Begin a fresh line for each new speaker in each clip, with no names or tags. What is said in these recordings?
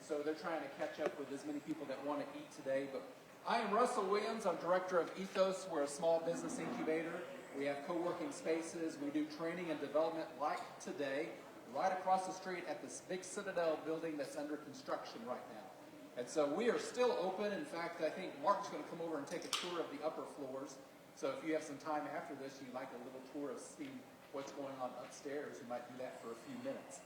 so they're trying to catch up with as many people that want to eat today. But I am Russell Williams. I'm director of EThOs. We're a small business incubator. We have co-working spaces. We do training and development like today, right across the street at this big Citadel building that's under construction right now. And so we are still open. In fact, I think Mark's going to come over and take a tour of the upper floors. So if you have some time after this, you'd like a little tour of seeing what's going on upstairs, you might do that for a few minutes.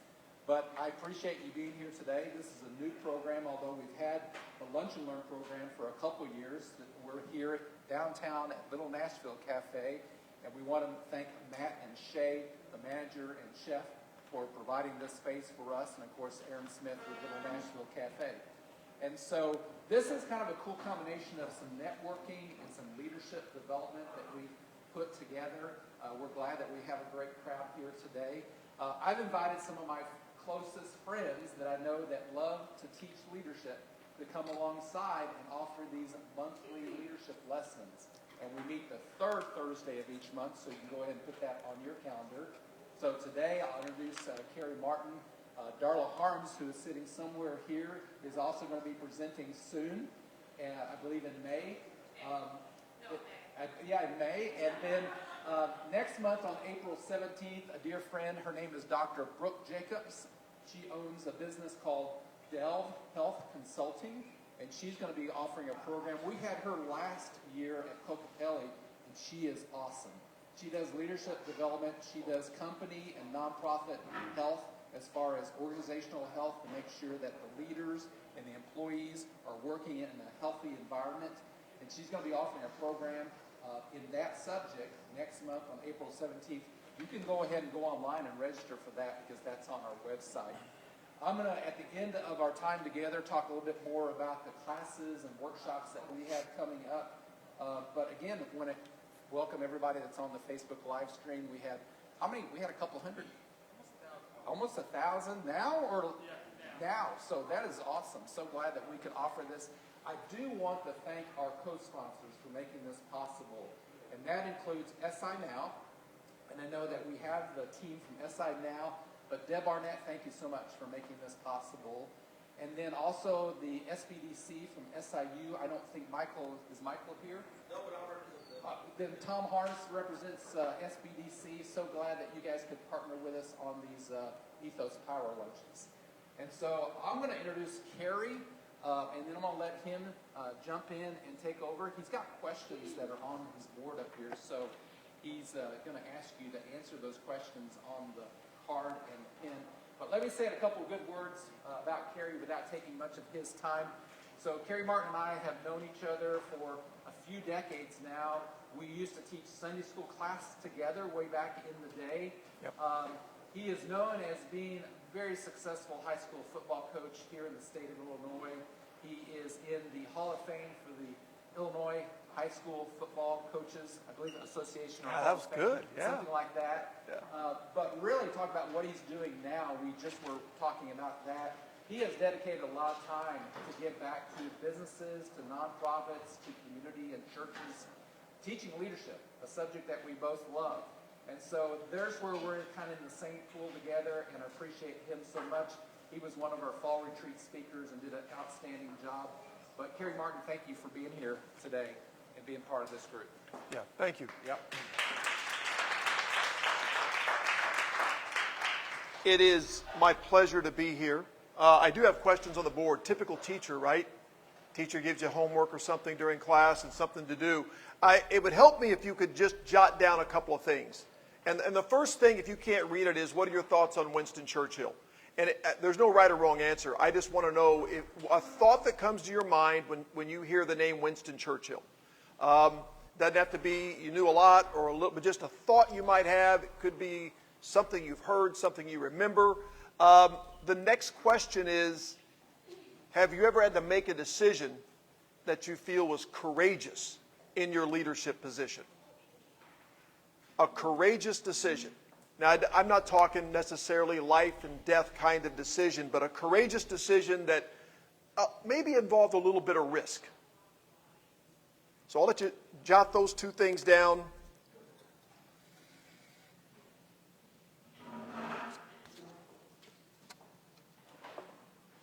But I appreciate you being here today. This is a new program, although we've had the Lunch and Learn program for a couple years. We're here downtown at Little Nashville Cafe, and we want to thank Matt and Shay, the manager and chef, for providing this space for us, and of course Aaron Smith with Little Nashville Cafe. And so this is kind of a cool combination of some networking and some leadership development that we put together. We're glad that we have a great crowd here today. I've invited some of my closest friends that I know that love to teach leadership to come alongside and offer these monthly leadership lessons. And we meet the third Thursday of each month, so you can go ahead and put that on your calendar. So today I'll introduce Kerry Martin. Darla Harms, who is sitting somewhere here, is also going to be presenting soon, I believe in May. In May. And then next month on April 17th, a dear friend, her name is Dr. Brooke Jacobs. She owns a business called Delve Health Consulting, and she's going to be offering a program. We had her last year at Cocatelli, and she is awesome. She does leadership development. She does company and nonprofit health as far as organizational health to make sure that the leaders and the employees are working in a healthy environment. And she's going to be offering a program in that subject next month on April 17th. You can go ahead and go online and register for that because that's on our website. I'm going to, at the end of our time together, talk a little bit more about the classes and workshops that we have coming up. But again, I want to welcome everybody that's on the Facebook live stream. We had, how many? We had a couple hundred. Almost 1,000 now, or now. So that is awesome. So glad that we could offer this. I do want to thank our co-sponsors for making this possible, and that includes SI Now. And I know that we have the team from SI Now, but Deb Arnett, thank you so much for making this possible. And then also the SBDC from SIU. I don't think is Michael here? No, but I'll represent them. Then Tom Harness represents SBDC. So glad that you guys could partner with us on these EThOs Power Lunches. And so I'm going to introduce Kerry, and then I'm going to let him jump in and take over. He's got questions that are on his board up here, so he's going to ask you to answer those questions on the card and pen. But let me say a couple of good words about Kerry without taking much of his time. So Kerry Martin and I have known each other for a few decades now. We used to teach Sunday school class together way back in the day. Yep. He is known as being a very successful high school football coach here in the state of Illinois. He is in the Hall of Fame for the Illinois High School Football Coaches, I believe, Association.
Yeah, that was good. Yeah.
Something like that. Yeah. But really talk about what he's doing now. We just were talking about that. He has dedicated a lot of time to give back to businesses, to nonprofits, to community and churches, teaching leadership, a subject that we both love. And so there's where we're kind of in the same pool together, and I appreciate him so much. He was one of our fall retreat speakers and did an outstanding job. But Kerry Martin, thank you for being here today and being part of this group.
Yeah, thank you.
Yep.
It is my pleasure to be here. I do have questions on the board. Typical teacher, right? Teacher gives you homework or something during class and something to do. It would help me if you could just jot down a couple of things. And the first thing, if you can't read it, is what are your thoughts on Winston Churchill? And there's no right or wrong answer. I just want to know if a thought that comes to your mind when you hear the name Winston Churchill. Doesn't have to be you knew a lot or a little, but just a thought you might have. It could be something you've heard, something you remember. The next question is, have you ever had to make a decision that you feel was courageous in your leadership position? A courageous decision. Now, I'm not talking necessarily life and death kind of decision, but a courageous decision that maybe involved a little bit of risk. So I'll let you jot those two things down.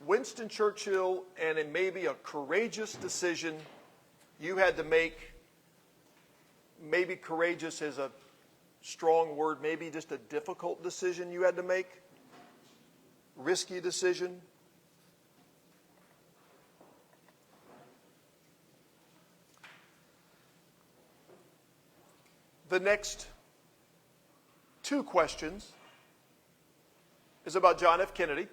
Winston Churchill and it may be a courageous decision you had to make. Maybe courageous is a strong word, maybe just a difficult decision you had to make, risky decision. The next two questions is about John F. Kennedy,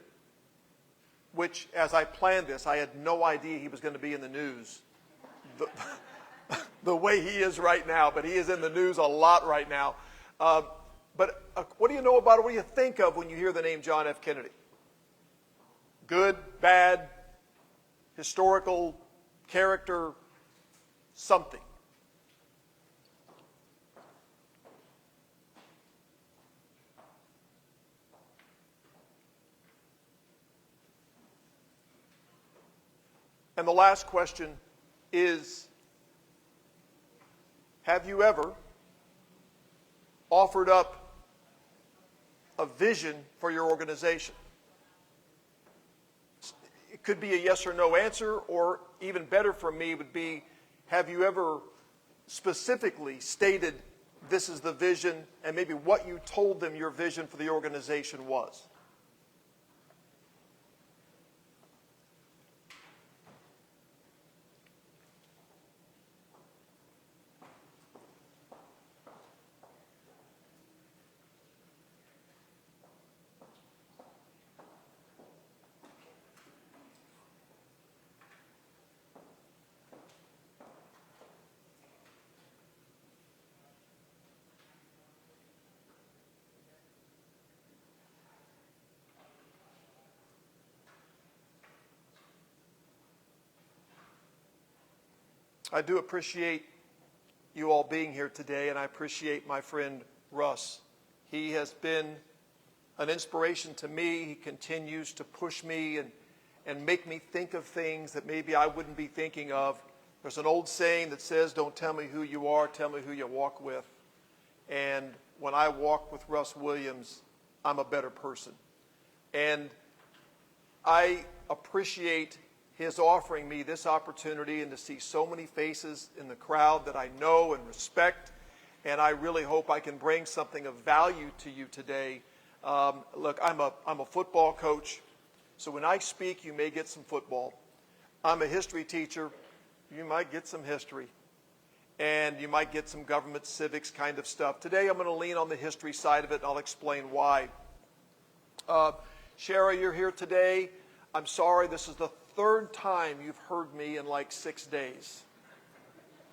which, as I planned this, I had no idea he was going to be in the news the way he is right now, but he is in the news a lot right now. But what do you know about it? What do you think of when you hear the name John F. Kennedy? Good, bad, historical, character, something? And the last question is, have you ever offered up a vision for your organization? It could be a yes or no answer, or even better for me would be, have you ever specifically stated this is the vision and maybe what you told them your vision for the organization was? I do appreciate you all being here today, and I appreciate my friend Russ. He has been an inspiration to me. He continues to push me and make me think of things that maybe I wouldn't be thinking of. There's an old saying that says, don't tell me who you are, tell me who you walk with. And when I walk with Russ Williams, I'm a better person. And I appreciate his offering me this opportunity and to see so many faces in the crowd that I know and respect. And I really hope I can bring something of value to you today. Look, I'm a football coach, so when I speak, you may get some football. I'm a history teacher. You might get some history. And you might get some government civics kind of stuff. Today, I'm going to lean on the history side of it, and I'll explain why. Shara, you're here today. I'm sorry, this is the third time you've heard me in like 6 days.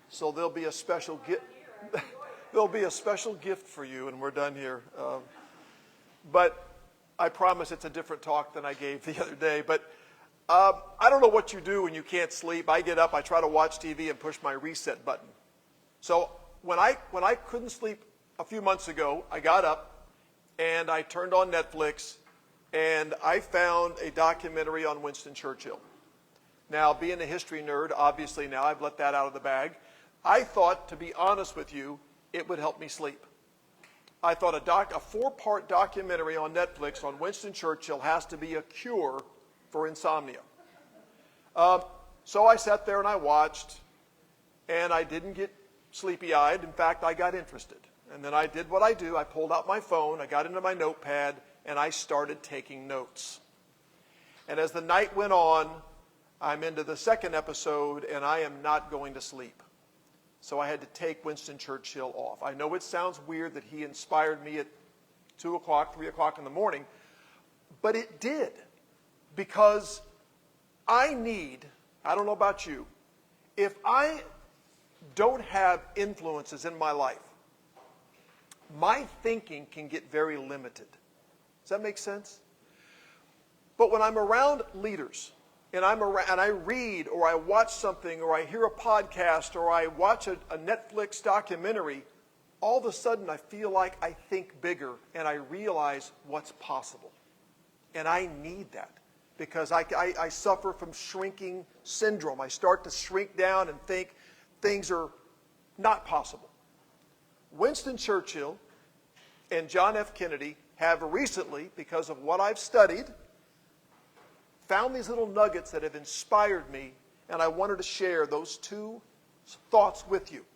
So there'll be a special gift. There'll be a special gift for you, and we're done here. But I promise it's a different talk than I gave the other day. But I don't know what you do when you can't sleep. I get up, I try to watch TV and push my reset button. So when I couldn't sleep a few months ago, I got up and I turned on Netflix and I found a documentary on Winston Churchill. Now, being a history nerd, obviously now I've let that out of the bag. I thought, to be honest with you, it would help me sleep. I thought a 4-part documentary on Netflix on Winston Churchill has to be a cure for insomnia. So I sat there and I watched, and I didn't get sleepy-eyed. In fact, I got interested. And then I did what I do. I pulled out my phone, I got into my notepad, and I started taking notes. And as the night went on, I'm into the second episode, and I am not going to sleep. So I had to take Winston Churchill off. I know it sounds weird that he inspired me at 2 o'clock, 3 o'clock in the morning, but it did. Because I don't know about you, if I don't have influences in my life, my thinking can get very limited. Does that make sense? But when I'm around leaders, and I read or I watch something or I hear a podcast or I watch a Netflix documentary, all of a sudden I feel like I think bigger and I realize what's possible. And I need that because I suffer from shrinking syndrome. I start to shrink down and think things are not possible. Winston Churchill and John F. Kennedy have recently, because of what I've studied, found these little nuggets that have inspired me, and I wanted to share those two thoughts with you.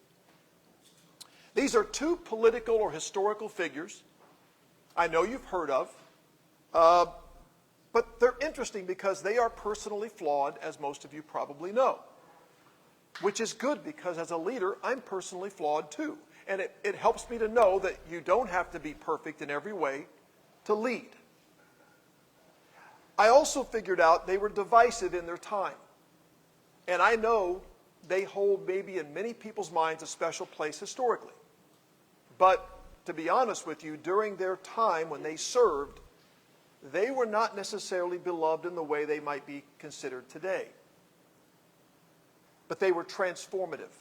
These are two political or historical figures I know you've heard of, but they're interesting because they are personally flawed, as most of you probably know, which is good because as a leader, I'm personally flawed too. And it helps me to know that you don't have to be perfect in every way to lead. I also figured out they were divisive in their time. And I know they hold maybe in many people's minds a special place historically. But to be honest with you, during their time when they served, they were not necessarily beloved in the way they might be considered today. But they were transformative.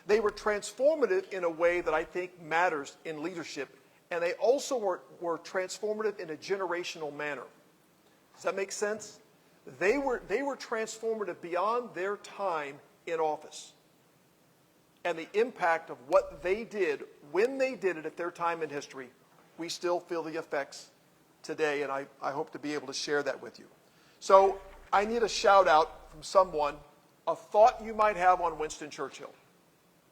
They were transformative in a way that I think matters in leadership, and they also were transformative in a generational manner. Does that make sense? They were transformative beyond their time in office. And the impact of what they did, when they did it at their time in history, we still feel the effects today, and I hope to be able to share that with you. So I need a shout out from someone, a thought you might have on Winston Churchill.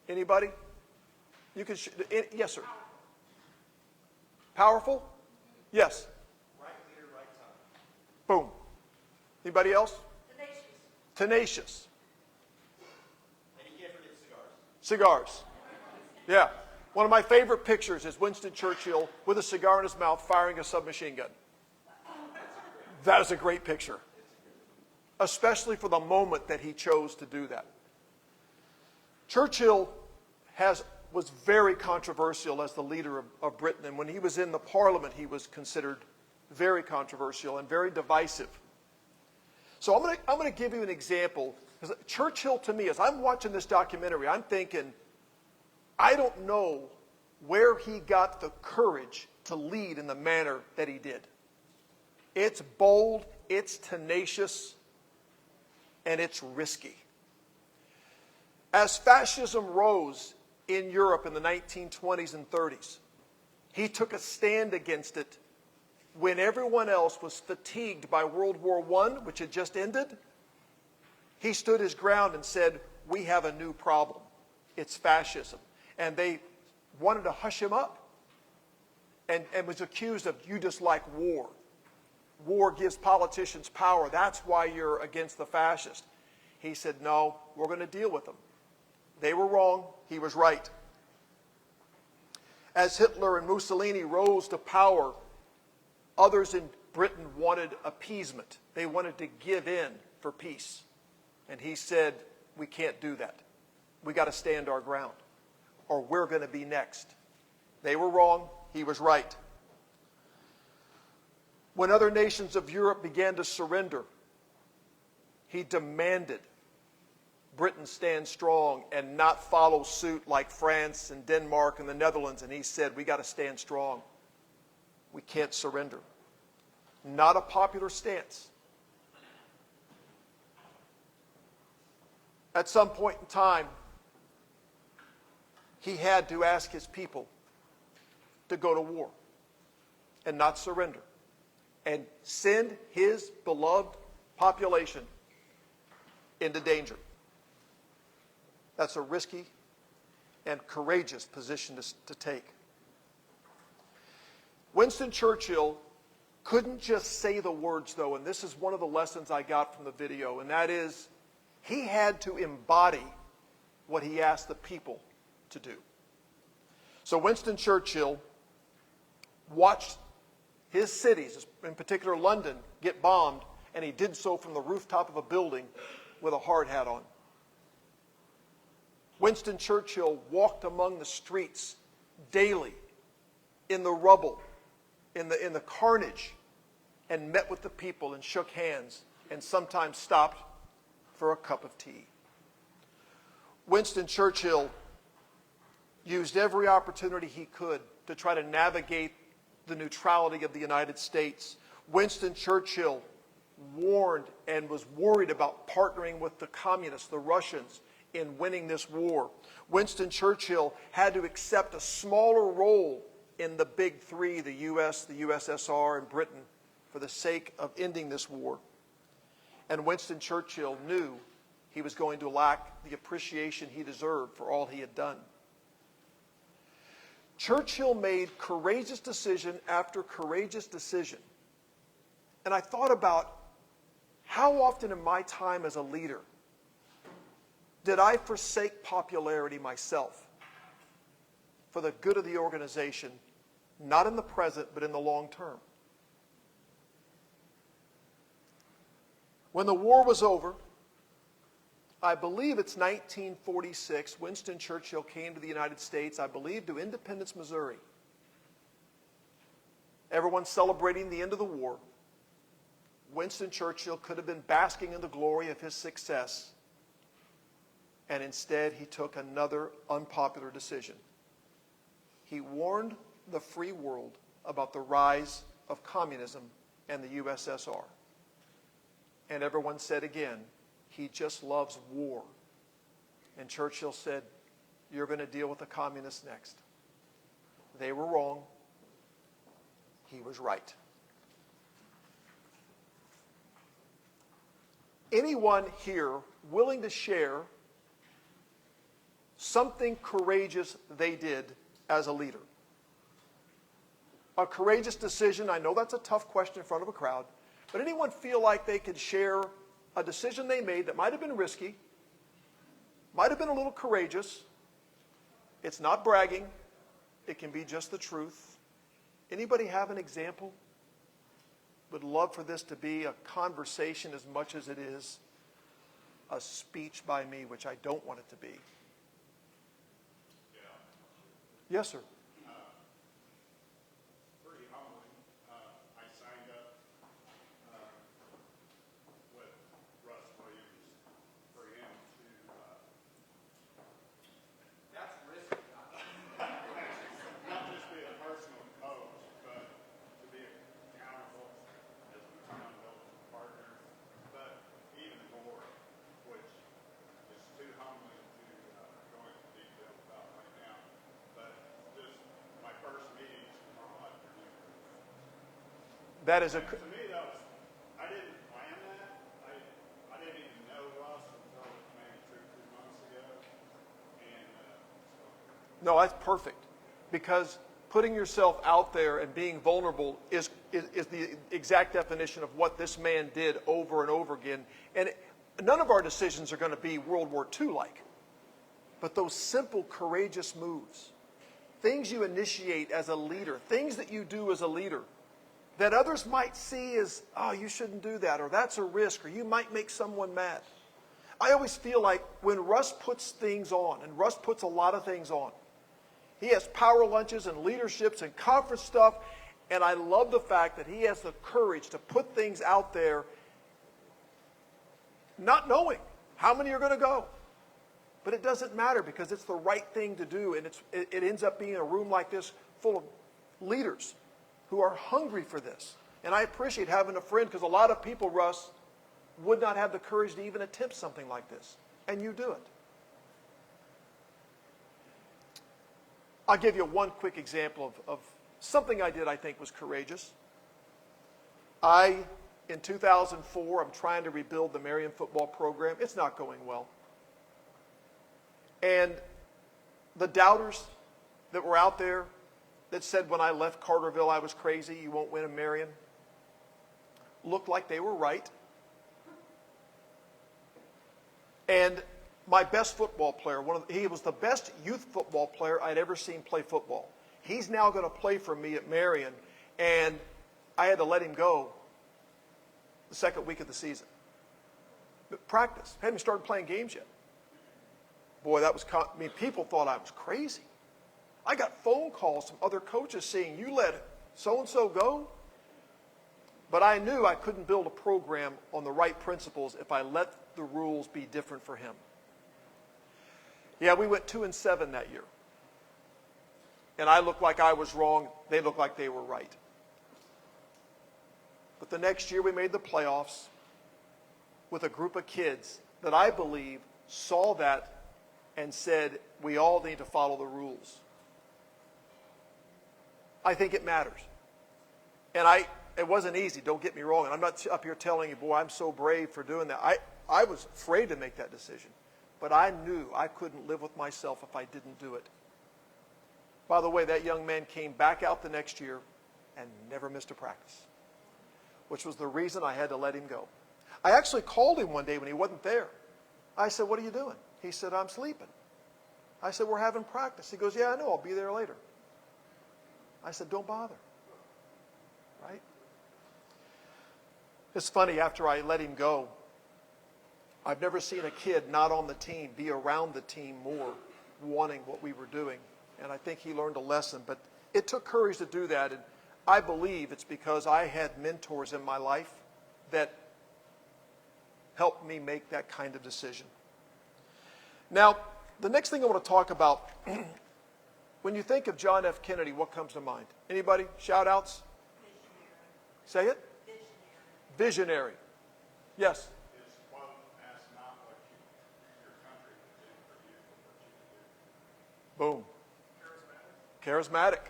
Anybody? You can, yes, sir. Powerful? Yes.
Right leader, right time.
Boom. Anybody else?
Tenacious.
Tenacious.
And he can't forget cigars.
Cigars. Yeah. One of my favorite pictures is Winston Churchill with a cigar in his mouth firing a submachine gun. That is a great picture, especially for the moment that he chose to do that. Churchill was very controversial as the leader of Britain, and when he was in the Parliament, he was considered very controversial and very divisive. So I'm going to give you an example, because Churchill, to me, as I'm watching this documentary, I'm thinking, I don't know where he got the courage to lead in the manner that he did. It's bold, it's tenacious, and it's risky. As fascism rose in Europe in the 1920s and 30s, he took a stand against it when everyone else was fatigued by World War I, which had just ended. He stood his ground and said, we have a new problem. It's fascism. And they wanted to hush him up and was accused of, you just like war. War gives politicians power. That's why you're against the fascists. He said, no, we're going to deal with them. They were wrong. He was right. As Hitler and Mussolini rose to power, others in Britain wanted appeasement. They wanted to give in for peace. And he said, we can't do that. We got to stand our ground, or we're going to be next. They were wrong. He was right. When other nations of Europe began to surrender, he demanded Britain stand strong and not follow suit like France and Denmark and the Netherlands. And he said, we got to stand strong. We can't surrender. Not a popular stance. At some point in time, he had to ask his people to go to war and not surrender and send his beloved population into danger. That's a risky and courageous position to take. Winston Churchill couldn't just say the words, though, and this is one of the lessons I got from the video, and that is he had to embody what he asked the people to do. So Winston Churchill watched his cities, in particular London, get bombed, and he did so from the rooftop of a building with a hard hat on. Winston Churchill walked among the streets daily, in the rubble, in the carnage, and met with the people and shook hands and sometimes stopped for a cup of tea. Winston Churchill used every opportunity he could to try to navigate the neutrality of the United States. Winston Churchill warned and was worried about partnering with the communists, the Russians, in winning this war. Winston Churchill had to accept a smaller role in the big three, the US, the USSR, and Britain, for the sake of ending this war. And Winston Churchill knew he was going to lack the appreciation he deserved for all he had done. Churchill made courageous decision after courageous decision. And I thought about how often in my time as a leader did I forsake popularity myself for the good of the organization, not in the present, but in the long term. When the war was over, I believe it's 1946, Winston Churchill came to the United States, I believe to Independence, Missouri. Everyone's celebrating the end of the war. Winston Churchill could have been basking in the glory of his success, and instead he took another unpopular decision. He warned the free world about the rise of communism and the USSR. And everyone said again, he just loves war. And Churchill said, you're going to deal with the communists next. They were wrong. He was right. Anyone here willing to share something courageous they did as a leader? A courageous decision, I know that's a tough question in front of a crowd, but anyone feel like they could share a decision they made that might have been risky, might have been a little courageous? It's not bragging. It can be just the truth. Anybody have an example? Would love for this to be a conversation as much as it is a speech by me, which I don't want it to be.
Yeah.
Yes, sir.
Pretty humbling. I signed up with Russ Williams for him to
That's risky.
not just be a personal coach, but to be accountable as an accountability partner, but even more, which is too humbling to go into detail about right now. But just my first meetings tomorrow afternoon.
That is a.
To me, that was, I didn't plan that. I didn't even know Russ until maybe 2 months ago. And
No, that's perfect. Because putting yourself out there and being vulnerable is the exact definition of what this man did over and over again. And none of our decisions are going to be World War II like. But those simple, courageous moves, things you initiate as a leader, things that you do as a leader, that others might see as, oh, you shouldn't do that, or that's a risk, or you might make someone mad. I always feel like when Russ puts things on, and Russ puts a lot of things on, he has power lunches and leaderships and conference stuff, and I love the fact that he has the courage to put things out there not knowing how many are going to go. But it doesn't matter because it's the right thing to do, and it ends up being a room like this full of leaders who are hungry for this. And I appreciate having a friend because a lot of people, Russ, would not have the courage to even attempt something like this. And you do it. I'll give you one quick example of something I did I think was courageous. In 2004, I'm trying to rebuild the Marion football program. It's not going well. And the doubters that were out there that said when I left Carterville I was crazy, you won't win in Marion, looked like they were right. And my best football player, he was the best youth football player I'd ever seen play football. He's now going to play for me at Marion, and I had to let him go the second week of the season. But practice. Hadn't even started playing games yet. Boy, people thought I was crazy. I got phone calls from other coaches saying, you let so-and-so go? But I knew I couldn't build a program on the right principles if I let the rules be different for him. Yeah, we went 2-7 that year. And I looked like I was wrong. They looked like they were right. But the next year we made the playoffs with a group of kids that I believe saw that and said, we all need to follow the rules. I think it matters. And it wasn't easy, don't get me wrong. And I'm not up here telling you, boy, I'm so brave for doing that. I was afraid to make that decision. But I knew I couldn't live with myself if I didn't do it. By the way, that young man came back out the next year and never missed a practice, which was the reason I had to let him go. I actually called him one day when he wasn't there. I said, what are you doing? He said, I'm sleeping. I said, we're having practice. He goes, yeah, I know, I'll be there later. I said, don't bother. Right? It's funny, after I let him go, I've never seen a kid not on the team be around the team more, wanting what we were doing. And I think he learned a lesson. But it took courage to do that. And I believe it's because I had mentors in my life that helped me make that kind of decision. Now, the next thing I want to talk about, when you think of John F. Kennedy, what comes to mind? Anybody? Shout-outs? Say it? Visionary. Yes?
His quote, ask not what your country can do for you, but what you can do.
Boom. Charismatic.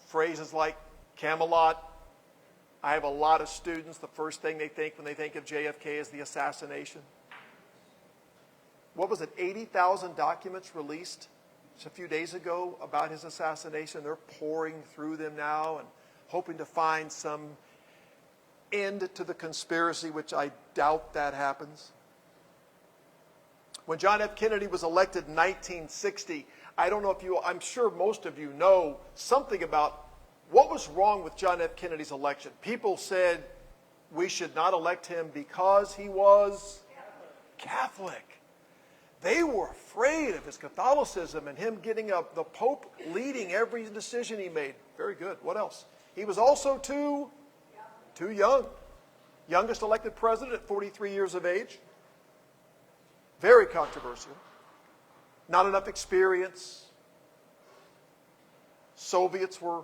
Phrases like Camelot. I have a lot of students, the first thing they think when they think of JFK is the assassination. What was it, 80,000 documents released just a few days ago about his assassination? They're pouring through them now and hoping to find some end to the conspiracy, which I doubt that happens. When John F. Kennedy was elected in 1960, I don't know if you, I'm sure most of you know something about what was wrong with John F. Kennedy's election. People said we should not elect him because he was Catholic. They were afraid of his Catholicism and him getting up, the Pope leading every decision he made. Very good. What else? He was also too young. Youngest elected president at 43 years of age. Very controversial. Not enough experience. Soviets were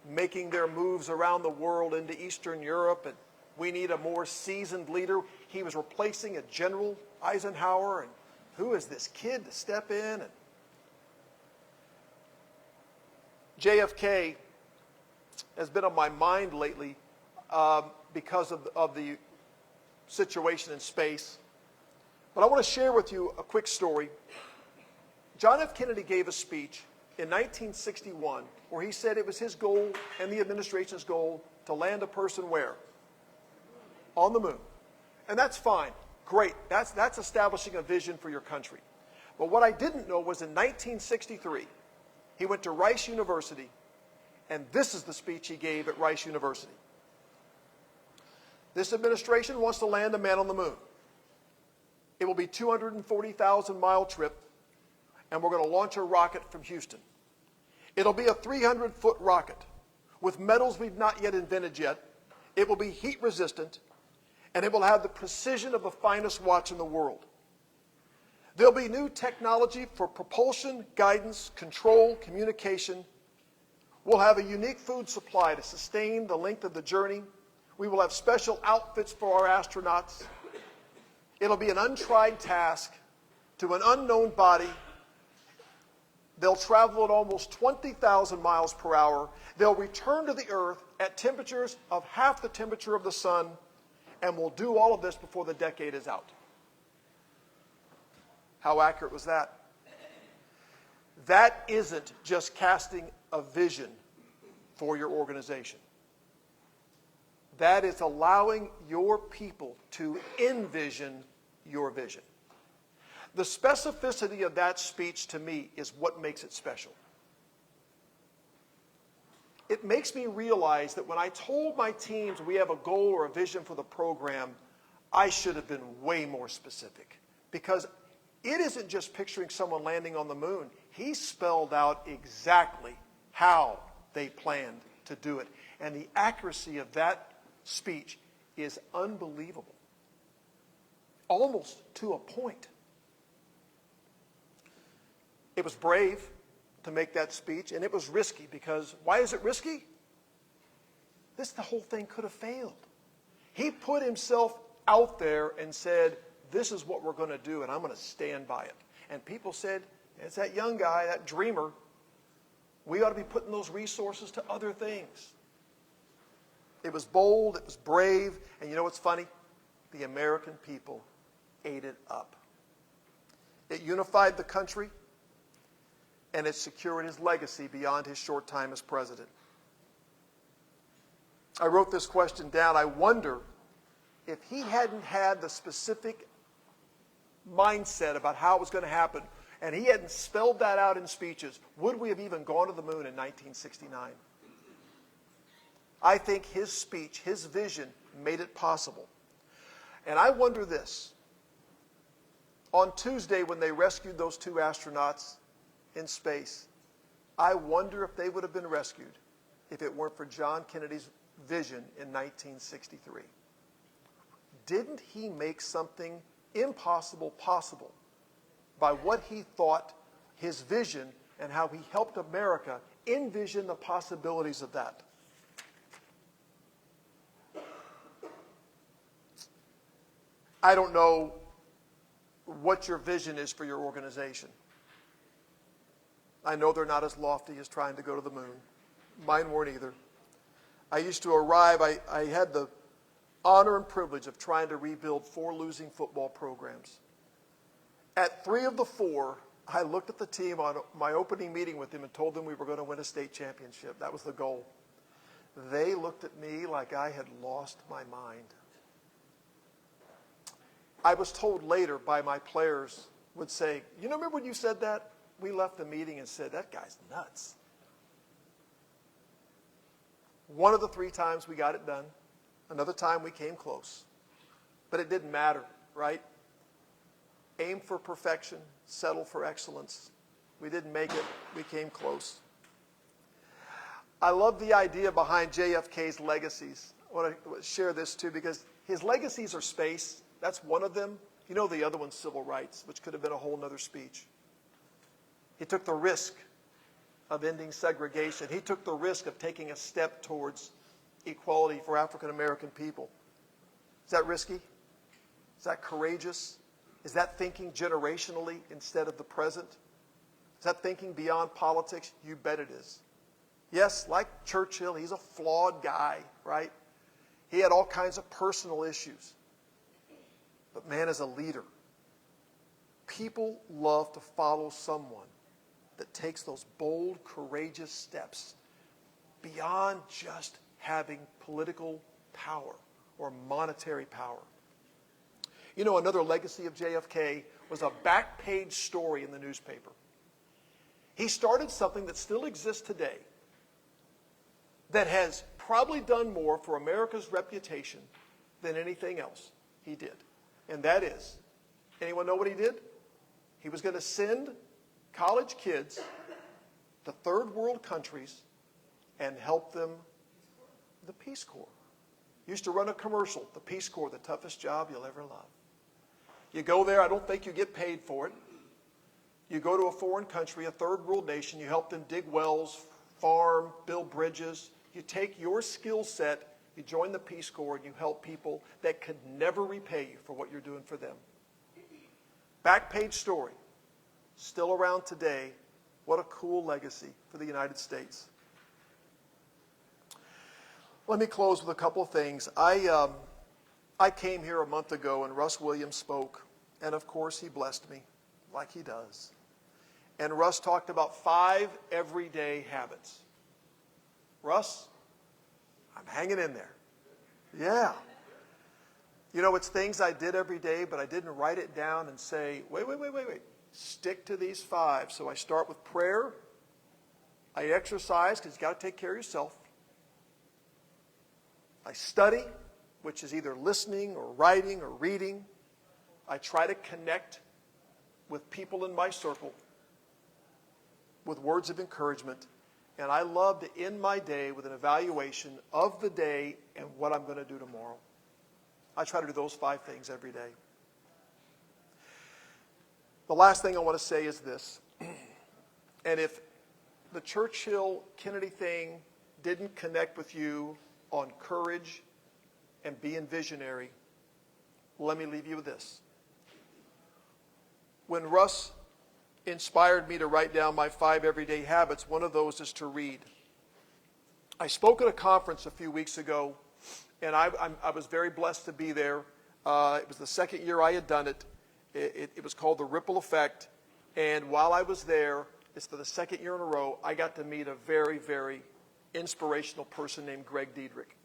making their moves around the world into Eastern Europe, and we need a more seasoned leader. He was replacing a General Eisenhower, and who is this kid to step in? And JFK has been on my mind lately because of the situation in space. But I want to share with you a quick story. John F. Kennedy gave a speech in 1961 where he said it was his goal and the administration's goal to land a person where? On the moon. And that's fine. Great. That's establishing a vision for your country. But what I didn't know was in 1963, he went to Rice University, and this is the speech he gave at Rice University. This administration wants to land a man on the moon. It will be a 240,000-mile trip, and we're going to launch a rocket from Houston. It'll be a 300-foot rocket with metals we've not yet invented yet. It will be heat resistant, and it will have the precision of the finest watch in the world. There'll be new technology for propulsion, guidance, control, communication. We'll have a unique food supply to sustain the length of the journey. We will have special outfits for our astronauts. It'll be an untried task to an unknown body. They'll travel at almost 20,000 miles per hour. They'll return to the Earth at temperatures of half the temperature of the sun, and we'll do all of this before the decade is out. How accurate was that? That isn't just casting a vision for your organization. That is allowing your people to envision your vision. The specificity of that speech to me is what makes it special. It makes me realize that when I told my teams we have a goal or a vision for the program, I should have been way more specific. Because it isn't just picturing someone landing on the moon. He spelled out exactly how they planned to do it. And the accuracy of that speech is unbelievable. Almost to a point. It was brave to make that speech, and it was risky because, why is it risky? The whole thing could have failed. He put himself out there and said, this is what we're going to do, and I'm going to stand by it. And people said, it's that young guy, that dreamer. We ought to be putting those resources to other things. It was bold, it was brave, and you know what's funny? The American people ate it up. It unified the country, and it secured his legacy beyond his short time as president. I wrote this question down. I wonder if he hadn't had the specific mindset about how it was going to happen, and he hadn't spelled that out in speeches, would we have even gone to the moon in 1969? I think his speech, his vision, made it possible. And I wonder this. On Tuesday, when they rescued those 2 astronauts in space, I wonder if they would have been rescued if it weren't for John Kennedy's vision in 1963. Didn't he make something impossible possible by what he thought, his vision, and how he helped America envision the possibilities of that? I don't know what your vision is for your organization. I know they're not as lofty as trying to go to the moon. Mine weren't either. I used to arrive, I had the honor and privilege of trying to rebuild 4 losing football programs. At 3 of the 4, I looked at the team on my opening meeting with them and told them we were going to win a state championship. That was the goal. They looked at me like I had lost my mind. I was told later by my players would say, you know, remember when you said that? We left the meeting and said, that guy's nuts. One of the 3 times we got it done. Another time we came close. But it didn't matter, right? Aim for perfection, settle for excellence. We didn't make it, we came close. I love the idea behind JFK's legacies. I want to share this too, because his legacies are space. That's one of them. You know the other one's civil rights, which could have been a whole nother speech. He took the risk of ending segregation. He took the risk of taking a step towards equality for African American people. Is that risky? Is that courageous? Is that thinking generationally instead of the present? Is that thinking beyond politics? You bet it is. Yes, like Churchill, he's a flawed guy, right? He had all kinds of personal issues. But man, as a leader, people love to follow someone that takes those bold, courageous steps beyond just having political power or monetary power. You know, another legacy of JFK was a back page story in the newspaper. He started something that still exists today that has probably done more for America's reputation than anything else he did. And that is, anyone know what he did? He was going to send college kids to third world countries and help them, the Peace Corps. Used to run a commercial, the Peace Corps, the toughest job you'll ever love. You go there, I don't think you get paid for it. You go to a foreign country, a third world nation, you help them dig wells, farm, build bridges. You take your skill set, you join the Peace Corps, and you help people that could never repay you for what you're doing for them. Back page story. Still around today. What a cool legacy for the United States. Let me close with a couple of things. I came here a month ago and Russ Williams spoke, and of course he blessed me, like he does. And Russ talked about 5 everyday habits. Russ, I'm hanging in there. Yeah. You know, it's things I did every day, but I didn't write it down and say, wait. Stick to these 5. So I start with prayer. I exercise, because you've got to take care of yourself. I study, which is either listening or writing or reading. I try to connect with people in my circle with words of encouragement. And I love to end my day with an evaluation of the day and what I'm going to do tomorrow. I try to do those 5 things every day. The last thing I want to say is this. And if the Churchill-Kennedy thing didn't connect with you on courage and being visionary, let me leave you with this. When Russ inspired me to write down my 5 everyday habits. One of those is to read. I spoke at a conference a few weeks ago, and I was very blessed to be there. It was the second year I had done it. It was called The Ripple Effect. And while I was there, it's for the second year in a row, I got to meet a very, very inspirational person named Greg Diedrich.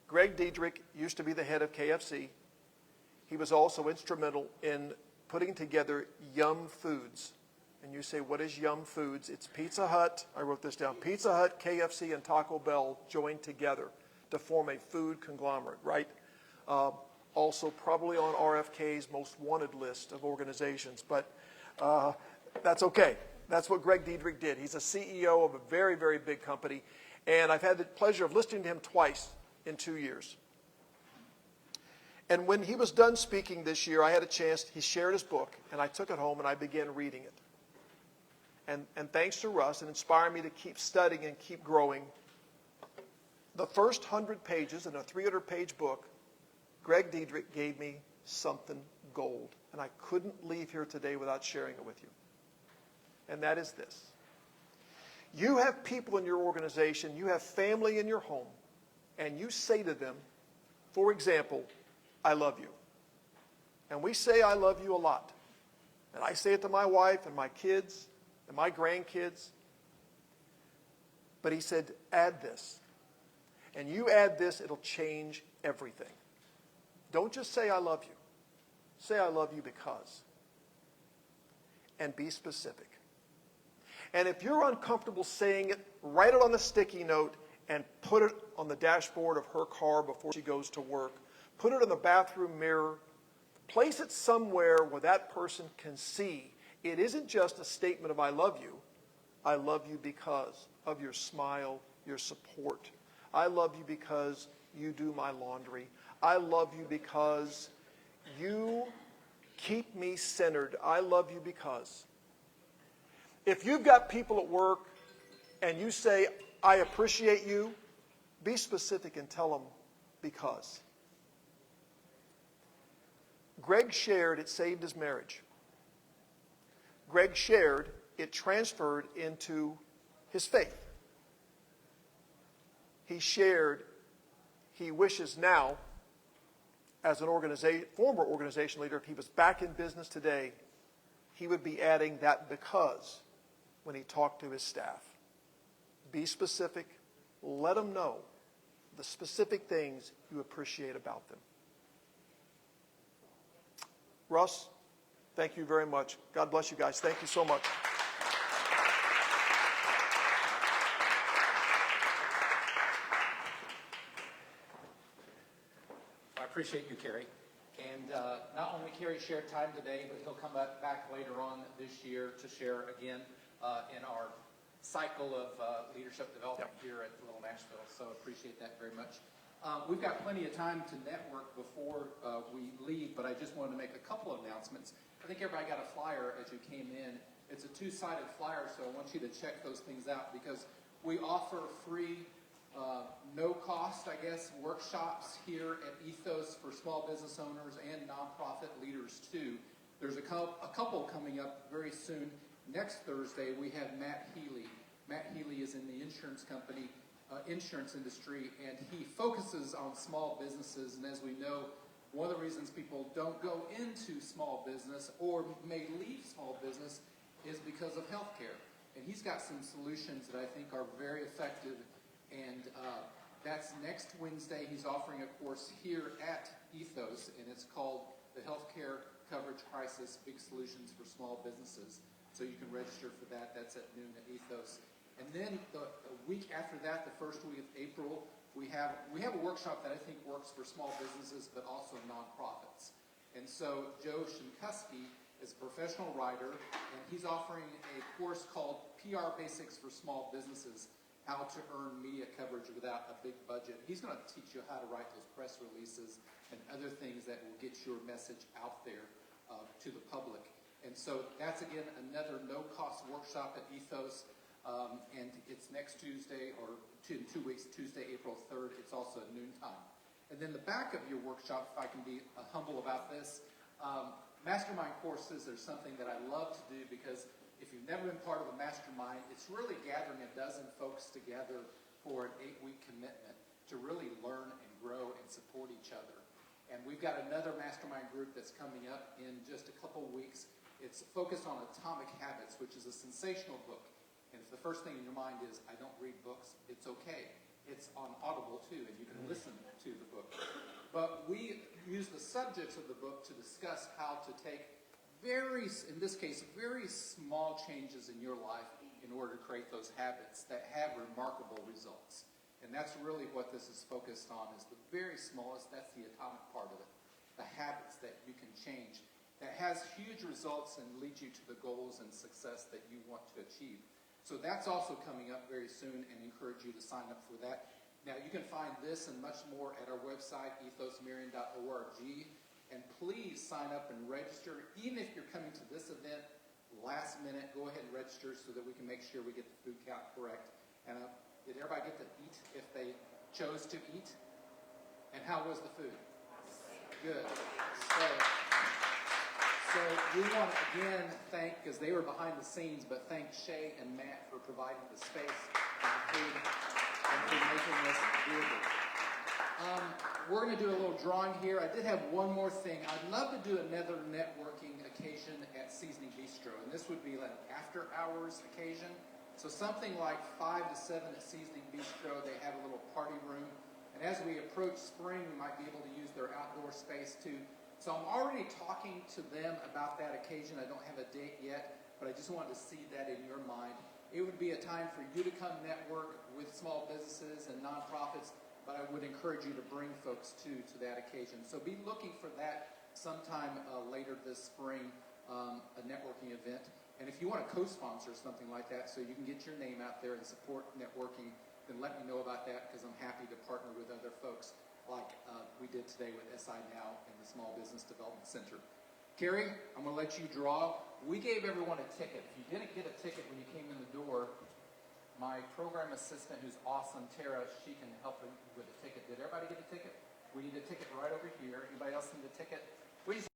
Greg Diedrich used to be the head of KFC. He was also instrumental in putting together Yum Foods. And you say, what is Yum Foods? It's Pizza Hut. I wrote this down. Pizza Hut, KFC, and Taco Bell joined together to form a food conglomerate, right? Also probably on RFK's most wanted list of organizations, but that's okay. That's what Greg Diedrich did. He's a CEO of a very, very big company, and I've had the pleasure of listening to him twice in 2 years. And when he was done speaking this year, I had a chance, he shared his book, and I took it home and I began reading it. And thanks to Russ, it inspired me to keep studying and keep growing. The first 100 pages in a 300-page book, Greg Diedrich gave me something gold. And I couldn't leave here today without sharing it with you. And that is this. You have people in your organization, you have family in your home, and you say to them, for example, I love you. And we say I love you a lot. And I say it to my wife and my kids and my grandkids. But he said, add this. And you add this, it'll change everything. Don't just say I love you. Say I love you because. And be specific. And if you're uncomfortable saying it, write it on a sticky note and put it on the dashboard of her car before she goes to work. Put it in the bathroom mirror. Place it somewhere where that person can see. It isn't just a statement of I love you because of your smile, your support. I love you because you do my laundry. I love you because you keep me centered. I love you because. If you've got people at work and you say, I appreciate you, be specific and tell them because. Greg shared it saved his marriage. Greg shared it transferred into his faith. He shared he wishes now, as an former organization leader, if he was back in business today, he would be adding that because when he talked to his staff. Be specific. Let them know the specific things you appreciate about them. Russ, thank you very much. God bless you guys. Thank you so much.
I appreciate you, Kerry. And not only Kerry shared time today, but he'll come back later on this year to share again in our cycle of leadership development here at Little Nashville. So appreciate that very much. We've got plenty of time to network before we leave, but I just wanted to make a couple of announcements. I think everybody got a flyer as you came in. It's a two-sided flyer, so I want you to check those things out because we offer free no-cost, I guess, workshops here at EThOs for small business owners and nonprofit leaders, too. There's a couple coming up very soon. Next Thursday, we have Matt Healy. Matt Healy is in the insurance industry, and he focuses on small businesses. And as we know, one of the reasons people don't go into small business or may leave small business is because of healthcare. And he's got some solutions that I think are very effective. And that's next Wednesday. He's offering a course here at EThOs, and it's called the Healthcare Coverage Crisis: Big Solutions for Small Businesses. So you can register for that. That's at noon at EThOs. And then the week after that, the first week of April, we have a workshop that I think works for small businesses, but also nonprofits. And so Joe Shinkuski is a professional writer, and he's offering a course called PR Basics for Small Businesses: How to Earn Media Coverage Without a Big Budget. He's going to teach you how to write those press releases and other things that will get your message out there to the public. And so that's, again, another no-cost workshop at EThOs. And it's next Tuesday, or in 2 weeks, Tuesday, April 3rd. It's also at noontime. And then the back of your workshop, if I can be humble about this, Mastermind courses are something that I love to do because if you've never been part of a mastermind, it's really gathering a dozen folks together for an 8-week commitment to really learn and grow and support each other. And we've got another mastermind group that's coming up in just a couple weeks. It's focused on Atomic Habits, which is a sensational book. And if the first thing in your mind is, I don't read books, it's okay. It's on Audible too, and you can listen to the book. But we use the subjects of the book to discuss how to take in this case, very small changes in your life in order to create those habits that have remarkable results. And that's really what this is focused on, is the very smallest, that's the atomic part of it, the habits that you can change, that has huge results and leads you to the goals and success that you want to achieve. So that's also coming up very soon, and encourage you to sign up for that. Now, you can find this and much more at our website, ethosmarion.org. And please sign up and register. Even if you're coming to this event last minute, go ahead and register so that we can make sure we get the food count correct. And did everybody get to eat if they chose to eat? And how was the food? Good. So we want to again thank, because they were behind the scenes, but thank Shay and Matt for providing the space and the food and for making this doable. We're going to do a little drawing here. I did have one more thing. I'd love to do another networking occasion at Seasoning Bistro, and this would be like an after-hours occasion. So something like 5 to 7 at Seasoning Bistro. They have a little party room. And as we approach spring, we might be able to use their outdoor space too. So I'm already talking to them about that occasion. I don't have a date yet, but I just wanted to see that in your mind. It would be a time for you to come network with small businesses and nonprofits, but I would encourage you to bring folks to that occasion. So be looking for that sometime later this spring, a networking event. And if you want to co-sponsor something like that so you can get your name out there and support networking, then let me know about that, because I'm happy to partner with other folks like we did today with SI Now and the Small Business Development Center. Kerry, I'm going to let you draw. We gave everyone a ticket. If you didn't get a ticket when you came in the door, my program assistant, who's awesome, Tara, she can help you with a ticket. Did everybody get a ticket? We need a ticket right over here. Anybody else need a ticket? We